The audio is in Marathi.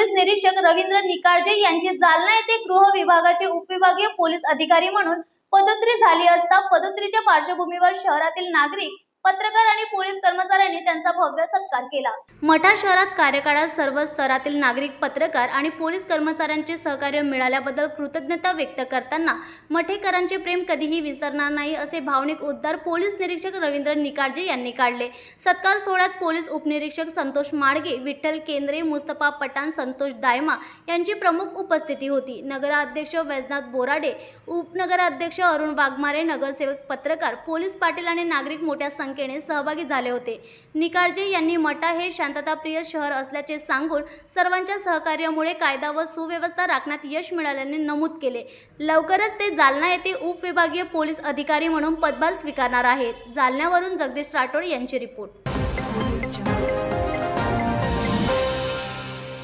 पोलीस निरीक्षक रवींद्र निकाळजे यांची जालना येथे गृह विभागाचे उपविभागीय पोलीस अधिकारी म्हणून पदोन्नती झाली असता पदोन्नतीच्या पार्श्वभूमीवर शहरातील नागरिक, पत्रकार आणि पोलीस कर्मचाऱ्यांनी त्यांचा भव्य सत्कार केला। मठा शहरात कार्यकाळात सर्व स्तरातील नागरिक, पत्रकार आणि पोलीस कर्मचाऱ्यांचे सहकार्य मिळाल्याबद्दल कृतज्ञता व्यक्त करताना मठेकरांचे प्रेम कधीही विसरणार नाही असे भावनिक उद्गार पोलीस निरीक्षक रवींद्र निकाळजे यांनी काढले। सत्कार सोहळ्यात पोलीस उपनिरीक्षक संतोष माडगे, विठ्ठल केंद्रे, मुस्तफा पठाण, संतोष दायमा यांची प्रमुख उपस्थिती होती। नगराध्यक्ष वैजनाथ बोराडे, उपनगराध्यक्ष अरुण वाघमारे, नगरसेवक, पत्रकार, पोलीस पाटील आणि नागरिक मोठ्या संख्येने सहभागी झाले होते। निकाळजे यांनी मठा हे शांतताप्रिय शहर असल्याचे सांगून सर्वांच्या सहकार्यामुळे कायदा व सुव्यवस्था राखण्यात यश मिळाल्याचे नमूद केले। लवकरच ते जालना येथे उपविभागीय पोलीस अधिकारी म्हणून पदभार स्वीकारणार आहेत। जालन्यावरून जगदीश राठोड यांची रिपोर्ट।